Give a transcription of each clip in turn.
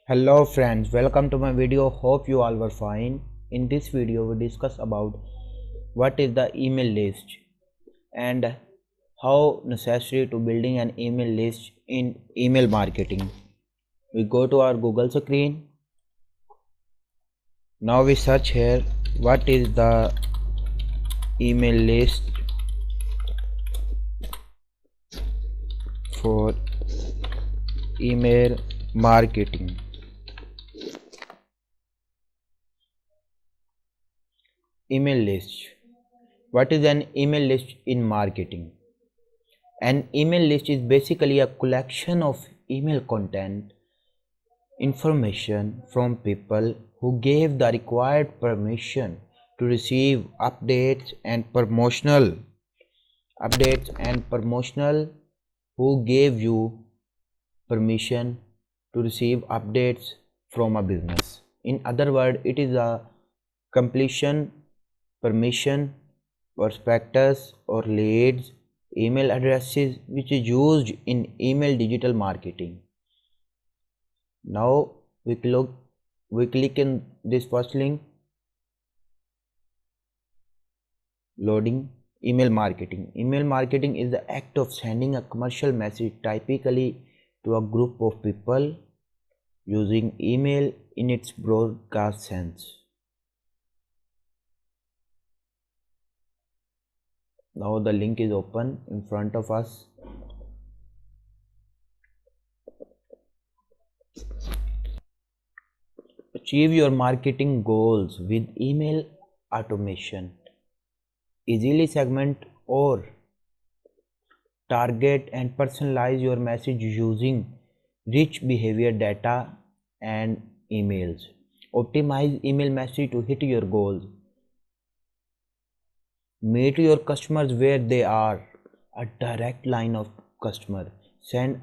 Hello friends, welcome to my video. Hope you all were fine. In this video we discuss about what is the email list and how necessary to building an email list in email marketing. We go to our Google screen. Now we search here what is the email list for email marketing. Email list. What is an email list in marketing? An email list is basically a collection of email content information from people who gave the required permission to receive updates and promotional who gave you permission to receive updates from a business. In other words, it is a completion, permission, prospectus or leads, email addresses which is used in email digital marketing. Now we click in this first link, loading. Email marketing. Email marketing is the act of sending a commercial message typically to a group of people using email in its broadcast sense. Now the link is open in front of us. Achieve your marketing goals with email automation. Easily segment or target and personalize your message using rich behavior data and emails. Optimize email message to hit your goals. Meet your customers where they are. A direct line of customer. Send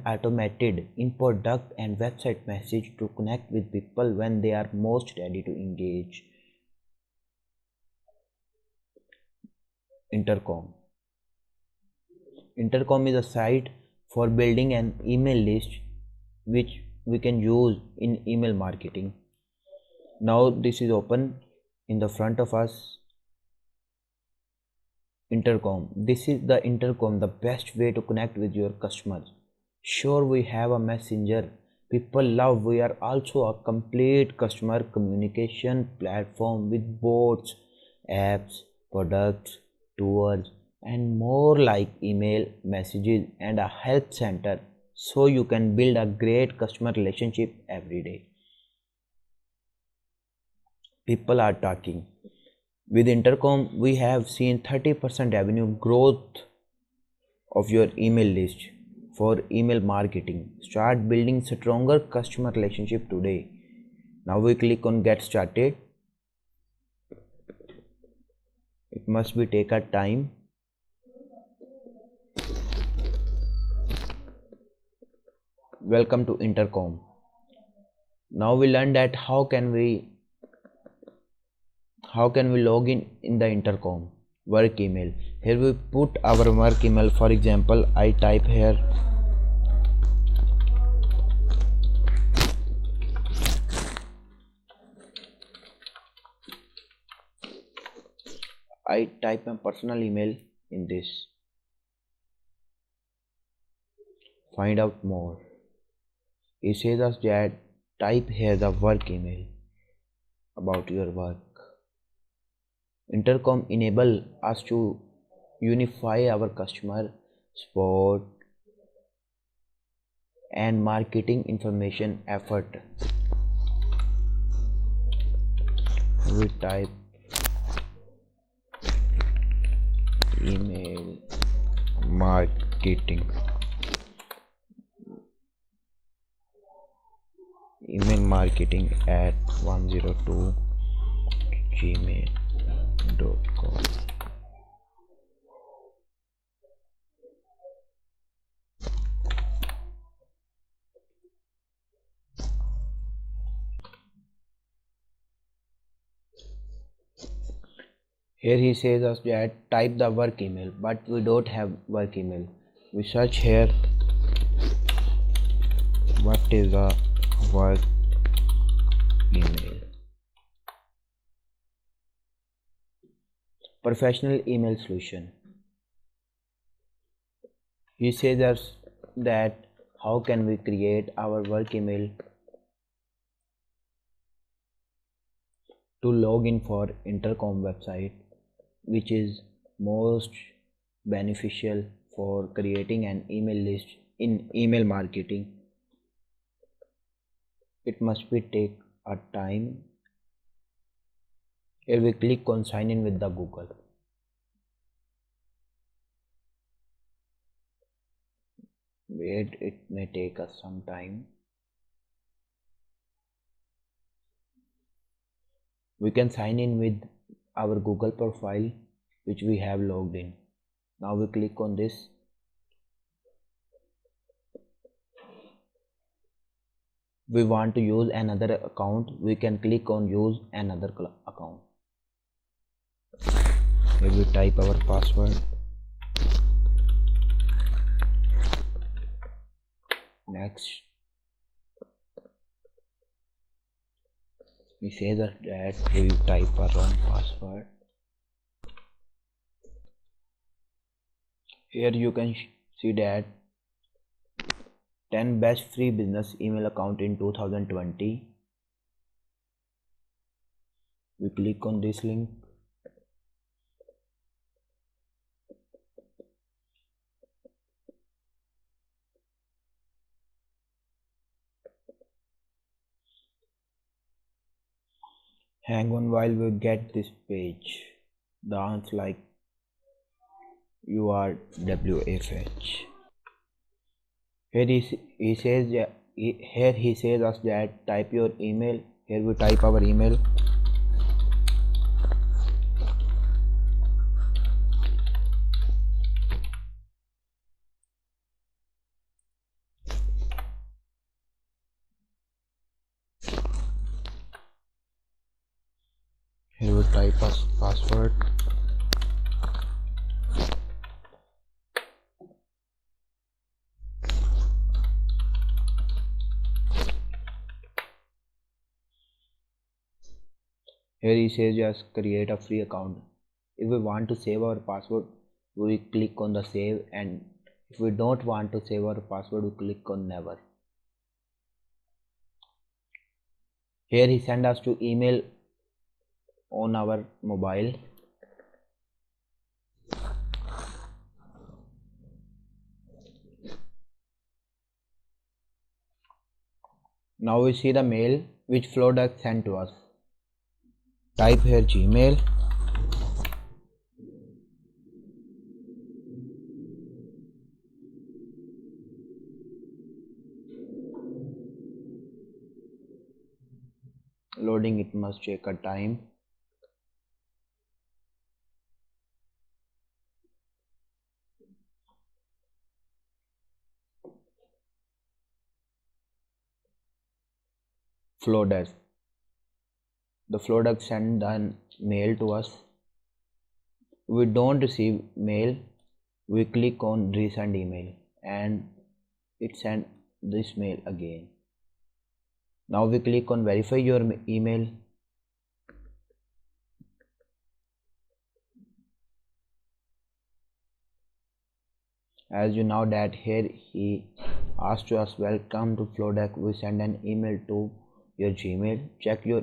automated in product and website message to connect with people when they are most ready to engage. Intercom. Intercom is a site for building an email list which we can use in email marketing. Now this is open in the front of us. Intercom. This is the intercom, the best way to connect with your customers. Sure, we have a messenger people love. We are also a complete customer communication platform with bots, apps, products, tours, and more like email messages and a help center, so you can build a great customer relationship every day. People are talking. With Intercom, we have seen 30% revenue growth of your email list for email marketing. Start building stronger customer relationship today. Now we click on get started. It must be take a time. Welcome to Intercom. Now we learn that how can we log in the intercom. Work email. Here we put our work email. For example, I type here my personal email in this. Find out more. It says us that type here the work email about your work. Intercom enable us to unify our customer support and marketing information effort. We type email marketing at 102gmail.com. Here he says us that type the work email, but we don't have work email. We search here What is a work email? Professional email solution. He says us that how can we create our work email to log in for Intercom website, which is most beneficial for creating an email list in email marketing. It must be take a time. Here we click on sign in with the Google. Wait, it may take us some time. We can sign in with our Google profile which we have logged in. Now we click on this. We want to use another account, we can click on use another account. Here we type our password. Next, we say that we type our wrong password. Here you can see that 10 best free business email account in 2020. We click on this link. Hang on while we get this page. Dance like you are WFH. Here he says here he says us that type your email. Here we type our email. Here we type our password. Here he says just create a free account. If we want to save our password, we click on the save, and if we don't want to save our password, we click on never. Here he send us to email on our mobile. Now we see the mail which Flowdesk sent to us. Type here Gmail. Loading, it must take a time. Flowdesk. The Flowdesk send an mail to us. If we don't receive mail, we click on resend email and it send this mail again. Now we click on verify your email. As you know that here he asked us welcome to Flowdesk. We send an email to your Gmail. Check your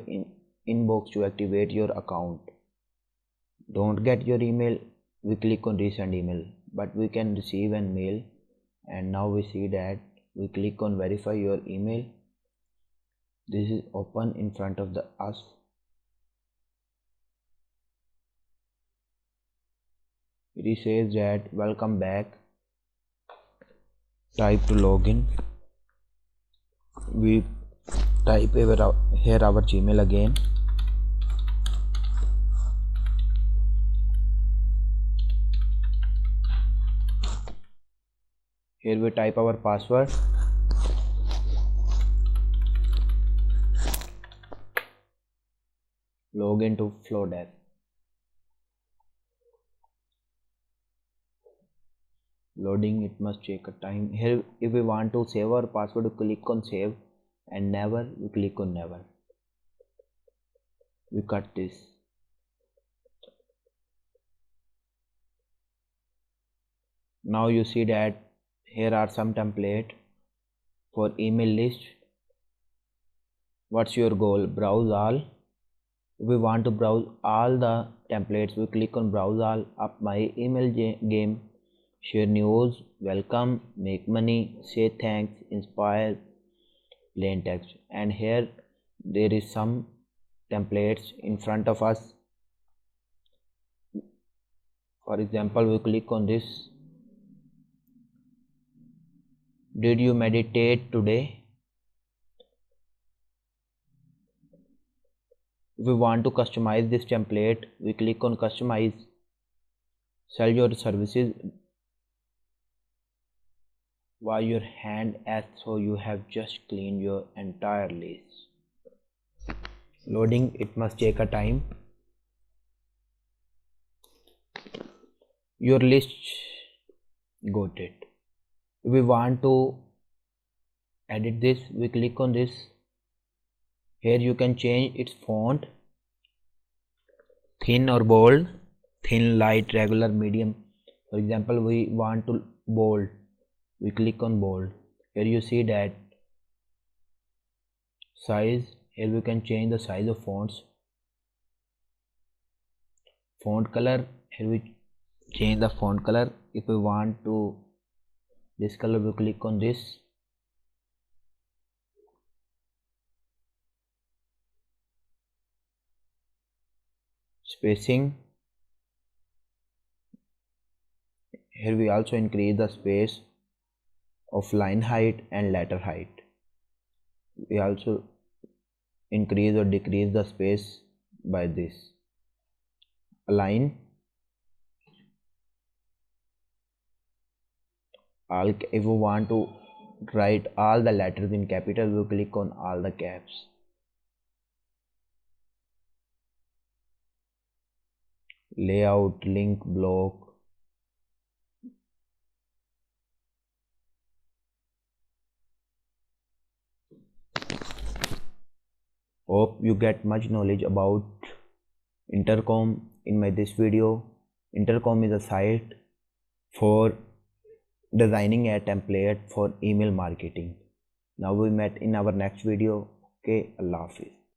inbox to activate your account. Don't get your email, we click on resend email, but we can receive an mail. And now we see that we click on verify your email. This is open in front of us. It says that welcome back. Type to login. We type here our Gmail again. Here we type our password. Log into Flowdesk. Loading, it must take a time. Here if we want to save our password, we click on save, and never, we click on never. We cut this. Now you see that here are some template for email list. What's your goal? Browse all. If we want to browse all the templates, we click on browse all. Up my email game, share news, welcome, make money, say thanks, inspire, plain text. And here there is some templates in front of us. For example, we click on this. Did you meditate today? If we want to customize this template, we click on customize. Sell your services while your hand as so you have just cleaned your entire list. Loading, it must take a time. Your list got it. If we want to edit this, we click on this. Here you can change its font, thin or bold, thin, light, regular, medium. For example, we want to bold, we click on bold. Here you see that size. Here we can change the size of fonts. Font color, here we change the font color. If we want to this color, we click on this. Spacing, here we also increase the space of line height and letter height. We also increase or decrease the space by this. Align, all. If we want to write all the letters in capital, we click on all the caps. Layout, link, block. Hope you get much knowledge about Intercom in this video. Intercom is a site for designing a template for email marketing. Now we met in our next video. Okay, Allah Hafiz.